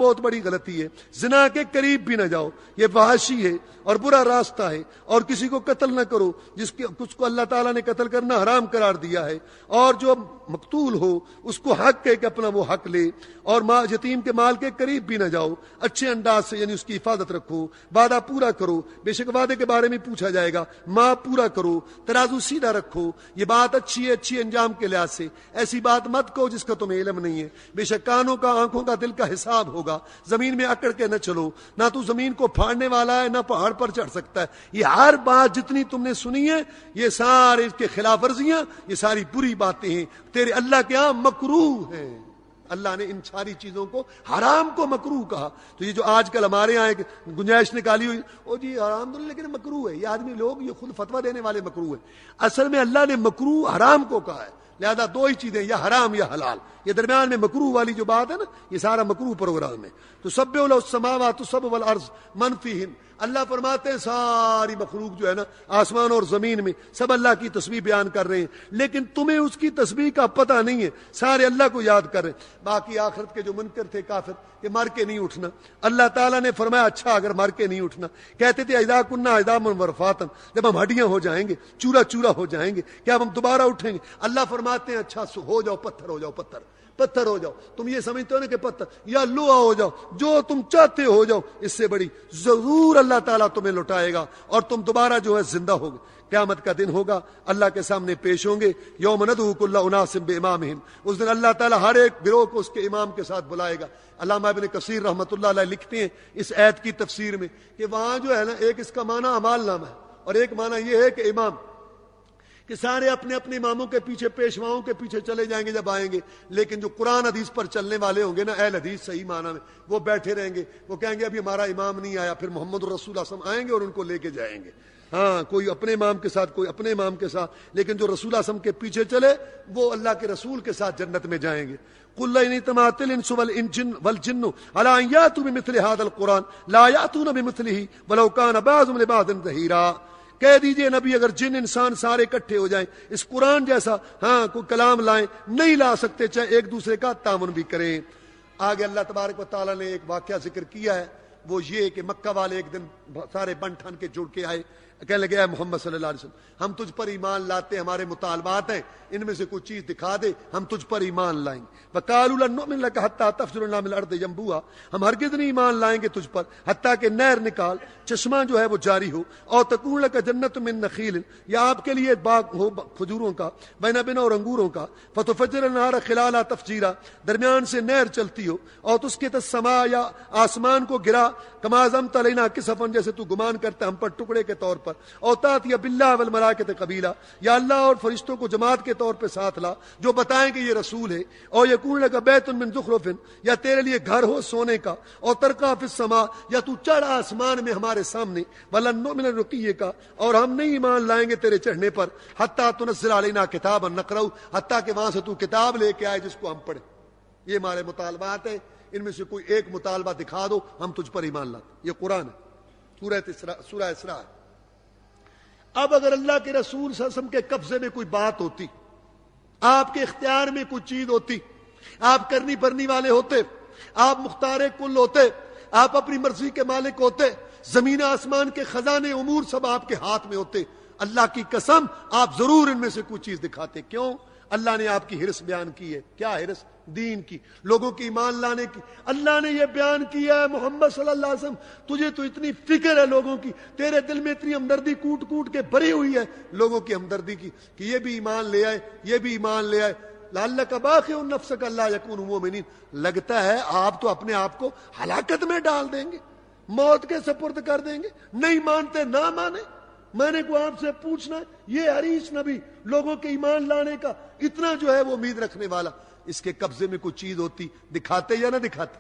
بہت بڑی غلطی ہے. زنا کے قریب بھی نہ جاؤ, یہ فحاشی ہے اور برا راستہ ہے. اور کسی کو قتل نہ کرو جس کو اللہ تعالیٰ نے قتل کرنا حرام قرار دیا ہے. اور جو مقتول ہو اس کو حق ہے کہ اپنا وہ حق لے. اور یتیم کے مال کے قریب بھی نہ جاؤ, اچھے انداز سے یعنی اس کی حفاظت رکھو, وعدہ پورا کرو. بے شک وعدے کے بارے میں پوچھا جائے گا, ماں پورا کرو, ترازو سیدھا رکھو. یہ بات اچھی ہے, اچھی انجام کے لحاظ سے. ایسی بات مت کہو جس کا تمہیں علم نہیں ہے. بے شک کانوں کا, آنکھوں کا, دل کا حساب ہوگا. زمین میں اکڑ کے نہ چلو, نہ تو زمین کو پھاڑنے والا ہے نہ پہاڑ پر چڑھ سکتا ہے. یہ ہر بات جتنی تم نے سنی ہے یہ سارے اس کے خلاف ورزیاں, یہ ساری بری باتیں ہیں, تیرے اللہ کے ہاں مکروہ ہیں. اللہ نے ان ساری چیزوں کو حرام کو مکروہ کہا. تو یہ جو آج کل ہمارے یہاں ایک گنجائش نکالی ہوئی, او جی حرام لیکن مکروہ ہے, یہ آدمی لوگ یہ خود فتویٰ دینے والے مکروہ ہیں. اصل میں اللہ نے مکروہ حرام کو کہا ہے. لہذا دو ہی چیزیں, یا حرام یا حلال. یہ درمیان میں مکروہ والی جو بات ہے نا, یہ سارا مکروہ پروگرام ہے. تو سبح له السماوات السبع والارض من فیہن, اللہ فرماتے ہیں ساری مخلوق جو ہے نا آسمان اور زمین میں سب اللہ کی تسبیح بیان کر رہے ہیں, لیکن تمہیں اس کی تسبیح کا پتہ نہیں ہے. سارے اللہ کو یاد کر رہے ہیں. باقی آخرت کے جو منکر تھے کافر, کہ مر کے نہیں اٹھنا. اللہ تعالیٰ نے فرمایا اچھا اگر مر کے نہیں اٹھنا. کہتے تھے اذا کنا عظاما ورفاتا, جب ہم ہڈیاں ہو جائیں گے, چورا چورا ہو جائیں گے, کیا ہم دوبارہ اٹھیں گے؟ اللہ فرماتے ہیں اچھا ہو جاؤ پتھر, ہو جاؤ پتھر, پتھر ہو جاؤ. تم یہ سمجھتے ہو نا کہ پتھر یا لوہا ہو جاؤ, جو تم چاہتے ہو جاؤ. اس سے بڑی ضرور اللہ تعالیٰ تمہیں لوٹائے گا اور تم دوبارہ جو ہے زندہ ہوگے. قیامت کا دن ہوگا, اللہ کے سامنے پیش ہوں گے. یوم ندعو کل اناس بامامہم, اس دن اللہ تعالیٰ ہر ایک گروہ کو اس کے امام کے ساتھ بلائے گا. علامہ ابن کثیر رحمۃ اللہ علیہ لکھتے ہیں اس آیت کی تفسیر میں کہ وہاں جو ہے نا ایک اس کا معنی اعمال نامہ ہے اور ایک معنی یہ ہے کہ امام, کہ سارے اپنے اپنے اماموں کے پیچھے, پیشواؤں کے پیچھے چلے جائیں گے جب آئیں گے. لیکن جو قرآن حدیث پر چلنے والے ہوں گے نا, اہل حدیث صحیح معنی میں, وہ بیٹھے رہیں گے. وہ کہیں گے ابھی ہمارا امام نہیں آیا. پھر محمد رسول اللہ صلی اللہ علیہ وسلم آئیں گے اور ان کو لے کے جائیں گے. ہاں, کوئی اپنے امام کے ساتھ, کوئی اپنے امام کے ساتھ, لیکن جو رسول اللہ صلی اللہ علیہ وسلم کے پیچھے چلے وہ اللہ کے رسول کے ساتھ جنت میں جائیں گے. قل ان اجتمعت الانس والجن على ان ياتوا بمثل هذا القرآن لا ياتون بمثله ولو كان بعضهم لبعض ظهيرا. کہہ دیجئے نبی اگر جن انسان سارے اکٹھے ہو جائیں اس قرآن جیسا کوئی کلام لائیں, نہیں لا سکتے چاہے ایک دوسرے کا تعاون بھی کریں. آگے اللہ تبارک و تعالیٰ نے ایک واقعہ ذکر کیا ہے, وہ یہ کہ مکہ والے ایک دن سارے بن ٹھن کے جڑ کے آئے, کہنے لگے اے محمد صلی اللہ علیہ وسلم ہم تجھ پر ایمان لاتے, ہمارے مطالبات ہیں, ان میں سے کوئی چیز دکھا دے, ہم تجھ پر ایمان لائیں گے. وقالوا لن نؤمن لك حتى تفجر لنا من الارض ينبوعا, ہم ہرگز نہیں ایمان لائیں گے تجھ پر حتیٰ کہ نہر نکال, چشمہ جو ہے وہ جاری ہو. اور تکون لك جنت من نخیل, یا آپ کے لیے باغ ہو کھجوروں کا, بین اور انگوروں کا, فتفجر النهار خلالها تفجیرا, درمیان سے نہر چلتی ہو. اور تو اس کے السماء, یا آسمان کو گرا, کما زعمت علینا کسفا, جیسے تو گمان کرتا ہم پر ٹکڑے کے طور پر. اور تأتی باللہ والملائکۃ قبیلا, یا اللہ اور فرشتوں کو جماعت کے طور پہ ساتھ لا جو بتائیں کہ یہ رسول ہے. اور یکون لک بیت من زخرف, یا تیرے لیے گھر ہو سونے کا. اور ترقی فی السماء, یا تو چڑھ آسمان میں ہمارے سامنے. ولن نؤمن لرقیک, اور ہم نہیں ایمان لائیں گے تیرے چڑھنے پر. حتی تنزل علینا کتابا نقرأ, حتیٰ کہ وہاں سے تو کتاب لے کے آئے جس کو ہم پڑھیں. یہ ہمارے مطالبات ہیں, ان میں سے کوئی ایک مطالبہ دکھا دو ہم تجھ پر ایمان لاتے. یہ قرآن ہے, سورہ اسراء ہے. اب اگر اللہ کے رسول صلی اللہ علیہ وسلم کے قبضے میں کوئی بات ہوتی, آپ کے اختیار میں کوئی چیز ہوتی, آپ کرنی بھرنی والے ہوتے, آپ مختار کل ہوتے, آپ اپنی مرضی کے مالک ہوتے, زمین آسمان کے خزانے امور سب آپ کے ہاتھ میں ہوتے, اللہ کی قسم آپ ضرور ان میں سے کوئی چیز دکھاتے. کیوں؟ اللہ نے آپ کی ہرس بیان کی ہے. کیا ہرس؟ دین کی, لوگوں کی ایمان لانے کی. اللہ نے یہ بیان کیا ہے محمد صلی اللہ علیہ وسلم تجھے تو اتنی فکر ہے لوگوں کی, تیرے دل میں اتنی ہمدردی کوٹ کوٹ کے بھری ہوئی ہے لوگوں کی ہمدردی کی کہ یہ بھی ایمان لے آئے, یہ بھی ایمان لے آئے. لعلک باخع نفسک الا یکونوا مؤمنین, لگتا ہے آپ تو اپنے آپ کو ہلاکت میں ڈال دیں گے, موت کے سپرد کر دیں گے. نہیں مانتے نہ مانے, میں نے کو آپ سے پوچھنا ہے, یہ حریص نبی لوگوں کے ایمان لانے کا اتنا جو ہے وہ امید رکھنے والا, اس کے قبضے میں کوئی چیز ہوتی دکھاتے یا نہ دکھاتے؟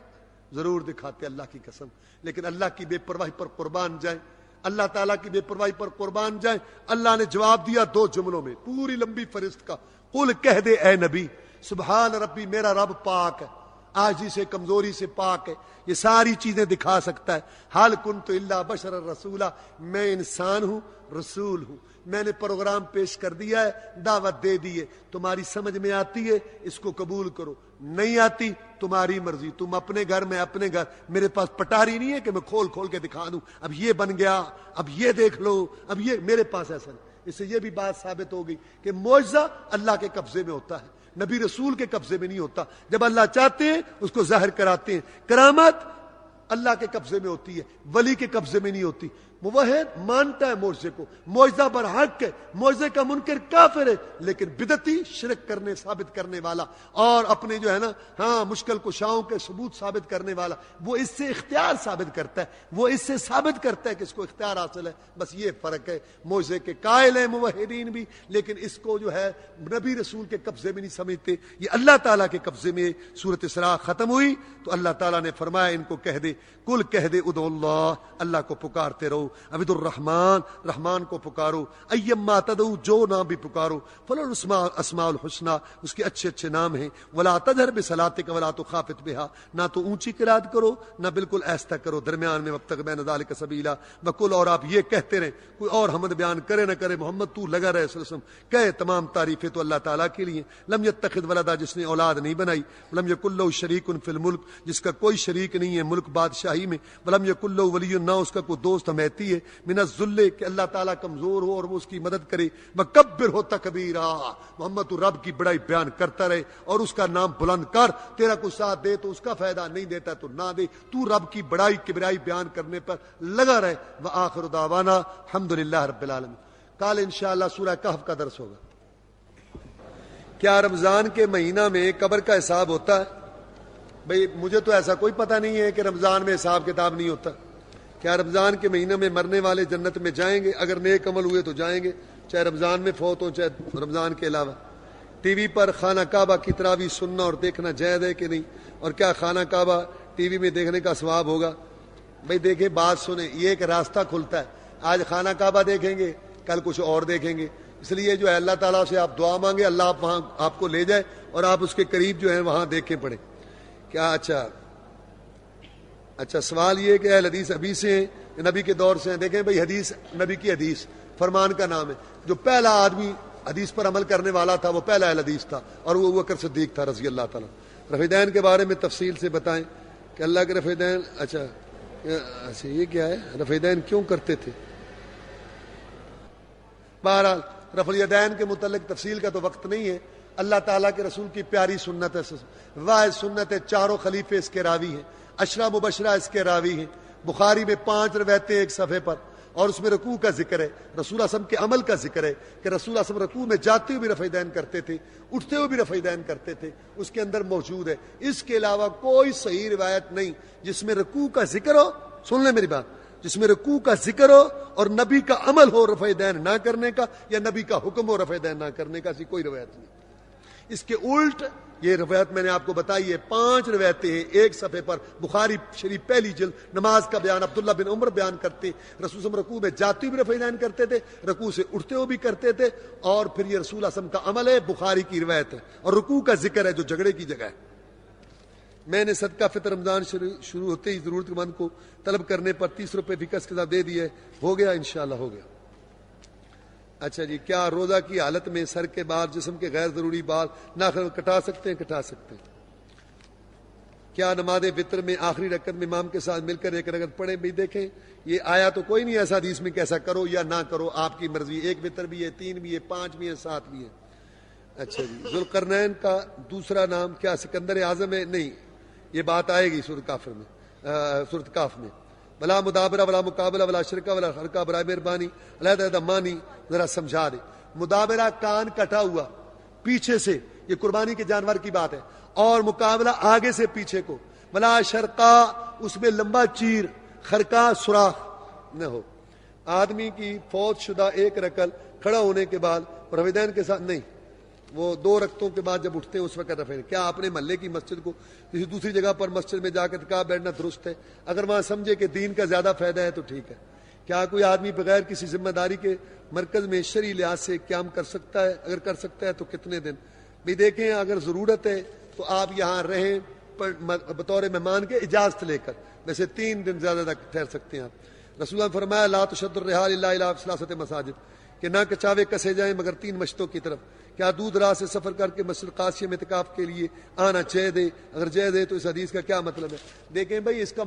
ضرور دکھاتے, اللہ کی قسم. لیکن اللہ کی بے پرواہی پر قربان جائیں, اللہ تعالیٰ کی بے پرواہی پر قربان جائیں. اللہ نے جواب دیا دو جملوں میں, پوری لمبی فہرست کا. قل کہہ دے اے نبی, سبحان ربی, میرا رب پاک ہے. آجزی سے کمزوری سے پاک ہے، یہ ساری چیزیں دکھا سکتا ہے۔ حال کنت الا بشر رسولا، میں انسان ہوں، رسول ہوں، میں نے پروگرام پیش کر دیا ہے، دعوت دے دی ہے، تمہاری سمجھ میں آتی ہے اس کو قبول کرو، نہیں آتی تمہاری مرضی، تم اپنے گھر میں اپنے گھر، میرے پاس پٹاری نہیں ہے کہ میں کھول کھول کے دکھا دوں اب یہ بن گیا، اب یہ دیکھ لو، اب یہ، میرے پاس ایسا نہیں۔ اس سے یہ بھی بات ثابت ہو گئی کہ معجزہ اللہ کے قبضے میں ہوتا ہے، نبی رسول کے قبضے میں نہیں ہوتا، جب اللہ چاہتے ہیں اس کو ظاہر کراتے ہیں۔ کرامت اللہ کے قبضے میں ہوتی ہے، ولی کے قبضے میں نہیں ہوتی۔ موحد مانتا ہے معجزے کو، معجزہ برحق ہے، معجزے کا منکر کافر ہے، لیکن بدعتی شرک کرنے ثابت کرنے والا اور اپنے جو ہے نا مشکل کشاؤں کے ثبوت ثابت کرنے والا، وہ اس سے اختیار ثابت کرتا ہے، وہ اس سے ثابت کرتا ہے کہ اس کو اختیار حاصل ہے۔ بس یہ فرق ہے، معجزے کے قائل ہیں موحدین بھی، لیکن اس کو جو ہے نبی رسول کے قبضے میں نہیں سمجھتے، یہ اللہ تعالیٰ کے قبضے میں۔ سورۃ اسراء ختم ہوئی تو اللہ تعالیٰ نے فرمایا ان کو کہہ دے، کل کہہ دے ادعوا اللہ، اللہ کو پکارتے رہو، عبد الرحمن، رحمان کو پکارو، ایما تدعو، جو نام بھی پکارو، فلو اسماء الحسنى، اس کے اچھے اچھے نام ہیں، ولا تجہر بصلاتک ولا تخافت بها، نہ تو اونچی قرات کرو نہ بالکل ایستا کرو، درمیان میں وابتغ بین ذلک سبیلا، وقل، اور آپ یہ کہتے رہیں، کوئی اور حمد بیان کرے نہ کرے، محمد تو لگا رہے صلی اللہ علیہ وسلم، کہے تمام تعریفیں تو اللہ تعالیٰ کے لیے، لم یتخذ ولدا، جس نے اولاد نہیں بنائی، ولم یکن له شریک فی الملک، جس کا کوئی شریک نہیں ہے ملک بادشاہی میں، ولم یکن له ولی، نہ اس کا کوئی دوست حمیتی ہے، من الذل، کہ اللہ تعالیٰ کمزور ہو اور وہ اس کی مدد کرے، وکبرہ تکبیرا، محمد تو رب کی بڑائی بیان کرتا رہے اور اس کا نام بلند کر، تیرا کوئی ساتھ دے تو اس کا فائدہ، نہیں دیتا تو نہ دے، تو رب کی بڑائی کبریائی بیان کرنے پر لگا رہے۔ وآخر دعوانا الحمدللہ رب العالمین۔ کل انشاءاللہ سورہ کہف کا درس ہوگا۔ کیا رمضان کے مہینہ میں قبر کا حساب ہوتا ہے؟ بھئی مجھے تو ایسا کوئی پتہ نہیں ہے کہ رمضان میں حساب کتاب نہیں ہوتا۔ کیا رمضان کے مہینہ میں مرنے والے جنت میں جائیں گے؟ اگر نیک عمل ہوئے تو جائیں گے، چاہے رمضان میں فوت ہو چاہے رمضان کے علاوہ۔ ٹی وی پر خانہ کعبہ کی تراویح سننا اور دیکھنا جائز ہے کہ نہیں؟ اور کیا خانہ کعبہ ٹی وی میں دیکھنے کا ثواب ہوگا؟ بھئی دیکھیں، بات سنیں، یہ ایک راستہ کھلتا ہے، آج خانہ کعبہ دیکھیں گے، کل کچھ اور دیکھیں گے، اس لیے جو ہے اللہ تعالیٰ سے آپ دعا مانگے، اللہ آپ وہاں آپ کو لے جائے اور آپ اس کے قریب جو ہیں وہاں دیکھیں پڑے۔ کیا اچھا سوال یہ کہ اہل حدیث ابھی سے ہیں، نبی کے دور سے ہیں؟ دیکھیں بھئی، حدیث نبی کی حدیث فرمان کا نام ہے، جو پہلا آدمی حدیث پر عمل کرنے والا تھا وہ پہلا اہل حدیث تھا اور وہ ابوبکر صدیق تھا رضی اللہ تعالیٰ۔ رفع دین کے بارے میں تفصیل سے بتائیں کہ اللہ کے رفع دین، اچھا یہ کیا ہے، رفع دین کیوں کرتے تھے؟ بہرحال رفع الیدین کے متعلق تفصیل کا تو وقت نہیں ہے، اللہ تعالیٰ کے رسول کی پیاری سنت ہے، واحد سنت ہے، چاروں خلیفے اس کے راوی ہیں، عشرہ مبشرہ اس کے راوی ہیں، بخاری میں 5 روایتیں ایک صفحے پر، اور اس میں رکوع کا ذکر ہے، رسول اللہ صلی اللہ علیہ وسلم کے عمل کا ذکر ہے کہ رسول اللہ صلی اللہ علیہ وسلم رکوع میں جاتے ہوئے بھی رفع دین کرتے تھے، اٹھتے ہوئے بھی رفع دین کرتے تھے، اس کے اندر موجود ہے۔ اس کے علاوہ کوئی صحیح روایت نہیں جس میں رکوع کا ذکر ہو، سن لیں میری بات، جس میں رکوع کا ذکر ہو اور نبی کا عمل ہو رفع دین نہ کرنے کا، یا نبی کا حکم ہو رفع دین نہ کرنے کا، ایسی کوئی روایت نہیں۔ اس کے الٹ یہ روایت میں نے آپ کو بتائی ہے، 5 روایتیں ہیں ایک صفحے پر، بخاری شریف پہلی جلد، نماز کا بیان عبداللہ بن عمر بیان کرتے، رسول صلی اللہ علیہ وسلم رکوع میں جاتے ہوئے بھی رفع دین کرتے تھے، رکوع سے اٹھتے ہوئے بھی کرتے تھے، اور پھر یہ رسول اللہ صلی اللہ علیہ وسلم کا عمل ہے، بخاری کی روایت ہے، اور رکوع کا ذکر ہے جو جھگڑے کی جگہ ہے۔ میں نے صدقہ فطر رمضان شروع ہوتے ہی ضرورت مند کو طلب کرنے پر 30 روپے فکس کے ساتھ دے دیے، ہو گیا انشاءاللہ ہو گیا۔ اچھا جی، کیا روزہ کی حالت میں سر کے بال، جسم کے غیر ضروری بال ناخن کٹا سکتے ہیں؟ کٹا سکتے ہیں۔ کیا نماز وطر میں آخری رکعت میں امام کے ساتھ مل کر ایک رکعت پڑھیں؟ بھی دیکھیں، یہ آیا تو کوئی نہیں ایسا حدیث میں کیسا کرو یا نہ کرو، آپ کی مرضی، ایک وطر بھی ہے، 3 بھی ہے، 5 بھی ہے، 7 بھی ہے۔ اچھا جی، ذوالقرنین کا دوسرا نام کیا سکندر اعظم ہے؟ نہیں، یہ بات آئے گی سورۃ کاف میں۔ بلا مدابرہ ولا مقابلہ ولا شرکہ ولا حرکہ، برائے مہربانی علیحدہ مانی ذرا سمجھا دے۔ مدابرہ کان کٹا ہوا پیچھے سے، یہ قربانی کے جانور کی بات ہے، اور مقابلہ آگے سے پیچھے کو، ولا شرکہ اس میں لمبا چیر، خرقہ سوراخ نہ ہو۔ آدمی کی فوت شدہ ایک رکعت کھڑا ہونے کے بعد رفع دین کے ساتھ نہیں، وہ 2 رکعتوں کے بعد جب اٹھتے ہیں اس وقت رفع دین۔ کیا اپنے محلے کی مسجد کو کسی دوسری جگہ پر مسجد میں جا کر ٹکا بیٹھنا درست ہے؟ اگر وہاں سمجھے کہ دین کا زیادہ فائدہ ہے تو ٹھیک ہے۔ کیا کوئی آدمی بغیر کسی ذمہ داری کے مرکز میں شرعی لحاظ سے قیام کر سکتا ہے؟ اگر کر سکتا ہے تو کتنے دن؟ بھی دیکھیں، اگر ضرورت ہے تو آپ یہاں رہیں، بطور مہمان کے اجازت لے کر، ویسے 3 دن زیادہ تک ٹھہر سکتے ہیں آپ۔ رسول اللہ نے فرمایا لا تشد الرحال الا الى ثلاثه مساجد، کہ نہ کچاوے کسے جائیں مگر 3 مشتوں کی طرف۔ کیا دور دراز سے سفر کر کے مسجد قاسیہ میں اعتکاف کے لیے آنا جائز ہے؟ اگر جائز ہے تو اس حدیث کا کیا مطلب ہے؟ دیکھیں بھائی، اس کا